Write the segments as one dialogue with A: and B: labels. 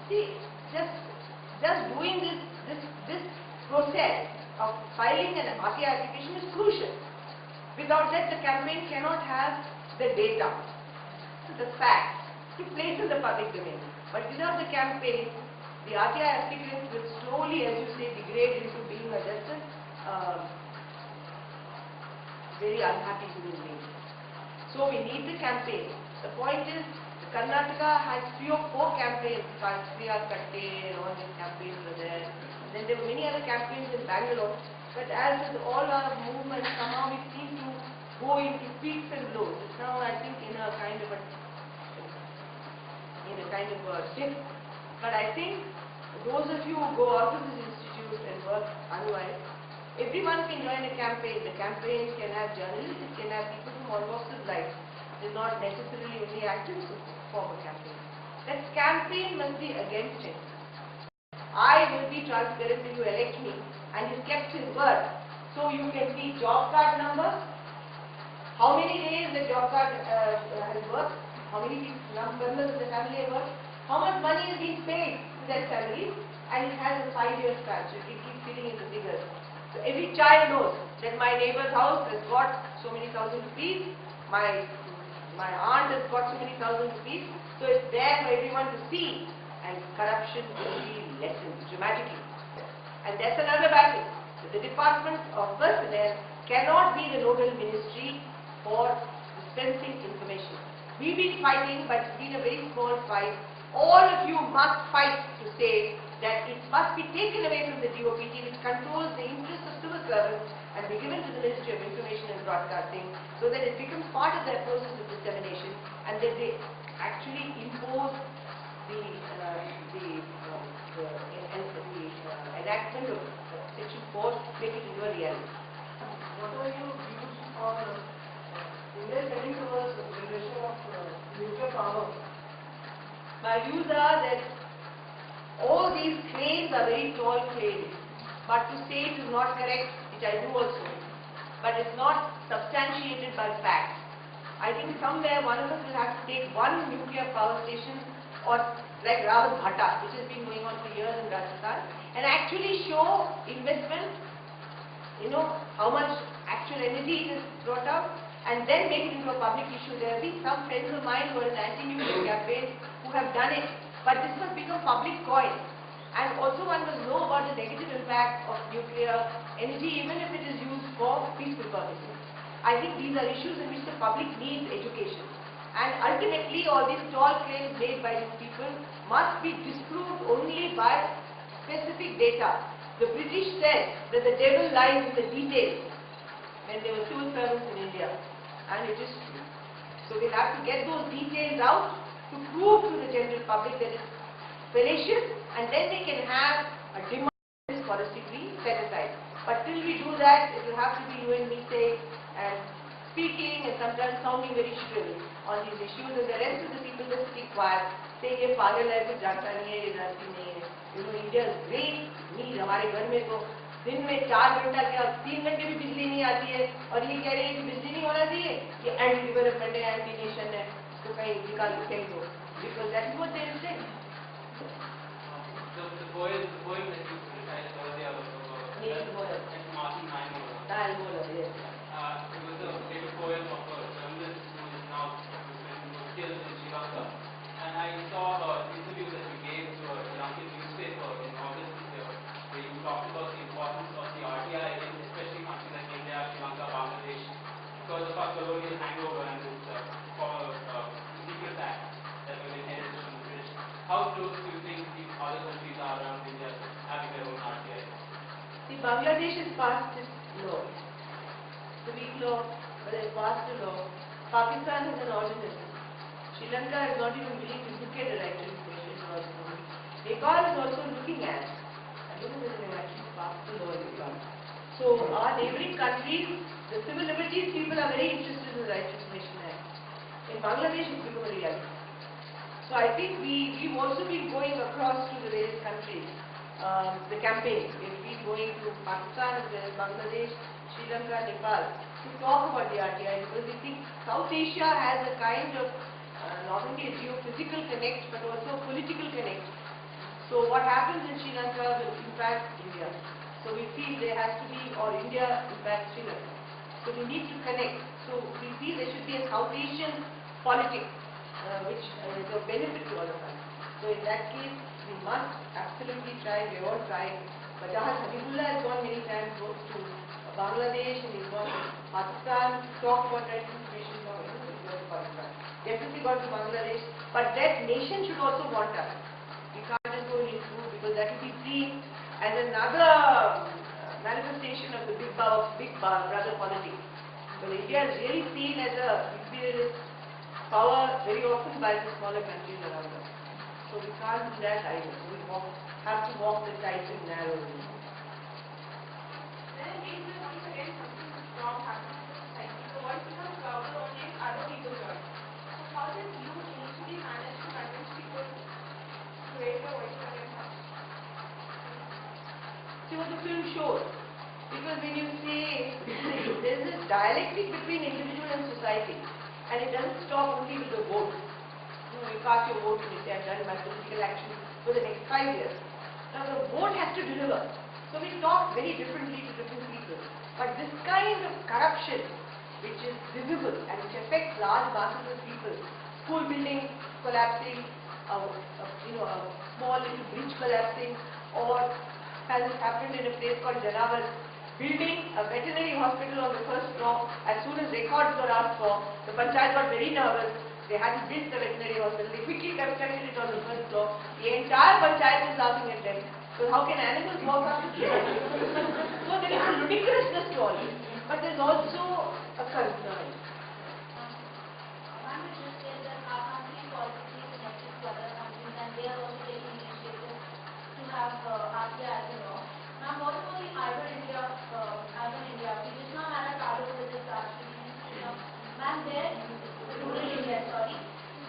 A: See, just doing this process of filing an RTI application is crucial. Without that, the campaign cannot have the data, the facts to place in the public domain. But without the campaign, the RTI applicants will slowly, as you say, degrade into being just a very unhappy human being. So we need the campaign. The point is, Karnataka has 3 or 4 campaigns, Kriya Katte and all these campaigns were there. Then there were many other campaigns in Bangalore. But as with all our movements, somehow we seem to go into peaks and lows. It's now, I think, in a kind of a dip. But I think those of you who go out of this institute and work otherwise, everyone can join a campaign. The campaign can have journalists, it can have people from all walks of life. They're not necessarily only activists who form a campaign. That campaign must be against him. I will be transparent when you elect me, and he kept his word. So you can see job card number, how many days the job card has worked, how many members of the family have worked, how much money is being paid to that family, and it has a 5-year span, so you can keep filling in the figures. So every child knows that my neighbor's house has got so many thousand rupees, my aunt has got so many thousand rupees, so it's there for everyone to see, and corruption will be lessened dramatically. And that's another battle. The Department of Personnel cannot be the nodal ministry for dispensing information. We've been fighting, but it's been a very small fight. All of you must fight to say that it must be taken away from the DOPT, which controls the interests of civil servants, and be given to the Ministry of Information and Broadcasting, so that it becomes part of their process of dissemination, and that they actually impose the enactment of Section 4, make it into a reality.
B: What are your views on India heading towards the generation of nuclear power?
A: My views are that all these claims are very tall claims, but to say it is not correct, which I do also, but it's not substantiated by facts. I think somewhere one of us will have to take one nuclear power station, or like Rawat Bhatta, which has been going on for years in Rajasthan, and actually show investment, how much actual energy it has brought out, and then make it into a public issue. There have been some friends of mine who are in anti-nuclear campaign who have done it, but this must become public coin. And also one must know about the negative impact of nuclear energy, even if it is used for peaceful purposes. I think these are issues in which the public needs education. And ultimately, all these tall claims made by these people must be disproved only by specific data. The British said that the devil lies in the details when they were civil servants in India, and it is true. So we'll have to get those details out to prove to the general public that it's fallacious, and then they can have a demand for a degree set aside. But till we do that, it will have to be you and me saying and speaking and sometimes sounding very shrill on these issues, and the rest of the people just keep quiet, saying ये पागल है, कुछ जानता नहीं है, ये जानती नहीं है. India is great need. हमारे घर में तो दिन में 4 घंटा क्या 3 घंटे भी बिजली नहीं आती है, और ये कह रहे हैं कि बिजली नहीं होना चाहिए, ये एंटी डेवलपमेंट है, एंटी नेशन है, तो कहीं निकाल के फेंक दो, because that is what they will say.
C: The poem that you recited earlier was
A: Yes.
C: It was a little poem of a journalist who is now still in Sri Lanka, and I saw an interview that you gave to a Sri Lankan newspaper in August this year, where you talked about the importance of the RTI in especially countries like India, Sri Lanka, Bangladesh, because of our colonial hangover and this former secret act that was inherited from the British. How close do you think these other countries are around India having their own RTI?
A: See, Bangladesh has passed this law. It's a weak law, but they passed the law. Pakistan has an ordinance. Sri Lanka is not even willing to look at the right to information laws. Nepal is also looking at. I don't know whether they actually passed the law in Nepal. So our neighboring countries, the civil liberties people are very interested in the Right to Information Act. In Bangladesh, it's become a reality. So I think we've also been going across to the various countries. The campaign. We've been going to Pakistan as well as Bangladesh, Sri Lanka, Nepal to talk about the RTI, because we think South Asia has a kind of not only a geophysical connect but also a political connect So what happens in Sri Lanka will impact India. So we feel there has to be, or India impacts Sri Lanka. So we need to connect. So we feel there should be a South Asian politics, which is of benefit to all of us. So in that case, we must absolutely try, we all try. But Habibullah has gone many times both to Bangladesh and he's gone to Pakistan to talk about right information from Pakistan. Definitely gone to Bangladesh. But that nation should also want us. We can't just go and improve because that will be seen as another manifestation of the big brother politics. But India is really seen as a imperialist power very often by the smaller countries around us. So we can't do that either. So we have to walk the tight and narrow road.
D: Then again, once again something strong happens in the society. The voice becomes louder only if other people join. So how did you initially manage to convince people to raise their voices against us?
A: See what the film shows. Because when you say there is this dialectic between individual and society, and it doesn't stop only with the vote. You cast your vote and you say, I've done my political action for the next 5 years. Now the vote has to deliver. So we talk very differently to different people. But this kind of corruption, which is visible and which affects large masses of people, school buildings collapsing, a small little bridge collapsing, or as has happened in a place called Janavar, building a veterinary hospital on the first floor. As soon as records were asked for, the panchayat got very nervous. They hadn't built the veterinary hospital. They quickly constructed it on the first floor. The entire panchayat was laughing at them. So how can animals walk up the stairs? So there is a ludicrousness to all this. But there is also a concern.
E: One would just say that our country is politically connected to other countries and they are also taking initiative to have RTI as a law. Now, what about the urban India? We just now had a Kalo visit last week. Ma'am, there, rural India, sorry.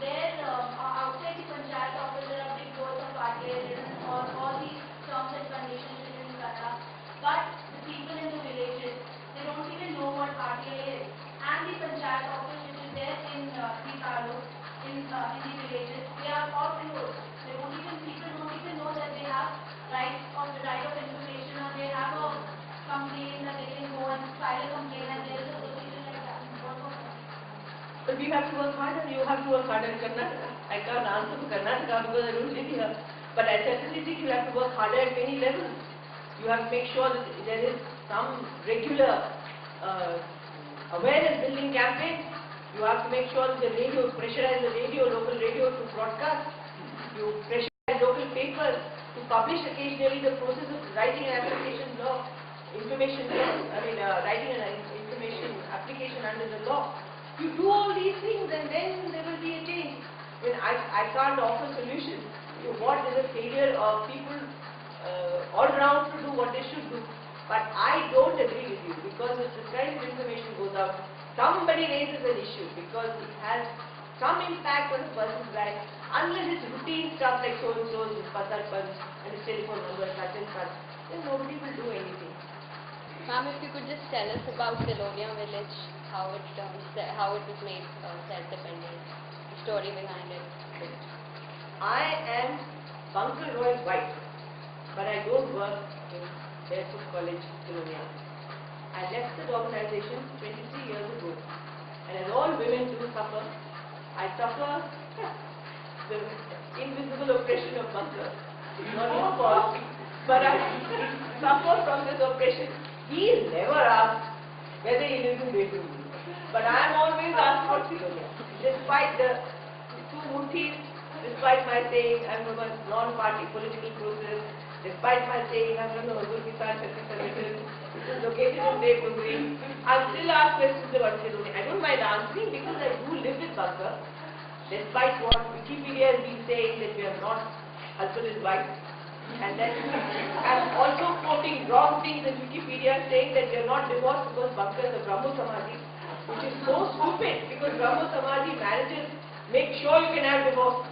E: There, outside the panchayat office, there are big boards of RTI written on all these terms and conditions written in Kannada. But the people in the villages, they don't even know what RTI is. And the panchayat office, which is there in the Kalo, in the villages, they are all closed. People don't even know that they have right of information, or they have a complaint that they can go and file a complaint and there is a procedure like that.
A: But we have to work harder. You have to work harder in Karnataka. I can't answer for Karnataka because I don't live here. But I certainly think you have to work harder at many levels. You have to make sure that there is some regular awareness building campaign. You have to make sure that the radio, pressurize the radio, local radio to broadcast. You pressurize local papers to publish occasionally the process of writing an application law, writing an information application under the law. You do all these things and then there will be a change. When I can't offer solutions to what is a failure of people all around to do what they should do. But I don't agree with you because if this kind of information goes out, somebody raises an issue because it has some impact on a person's life, unless it's routine stuff like so-and-so's Pasarpanch and his telephone number such and such, then nobody will do anything.
F: Ma'am, if you could just tell us about Selonia village, how it was made self-dependent, the story behind it.
A: I am Aruna Roy's wife, but I don't work in Barefoot College, Selonia. I left the organization 23 years ago, and as all women do suffer, I suffer the invisible oppression of Bunker. It's not his fault, but I suffer from this oppression. He never asked whether he lives in bedroom. But I am always asked for Selonia. Despite the two murtis, despite my saying I am from a non-party political process, despite my saying I am from the Huzur Kisan Shakti Sangathan, which is located in Devdumri, I am still asked questions about Selonia. I don't mind answering because I do live with Bunker. Despite what Wikipedia has been saying that we are not husband and wife. And then I'm also quoting wrong things in Wikipedia saying that we are not divorced because Bunker is a Brahmo Samadhi, which is so stupid because Brahmo Samadhi marriages make sure you can have divorce.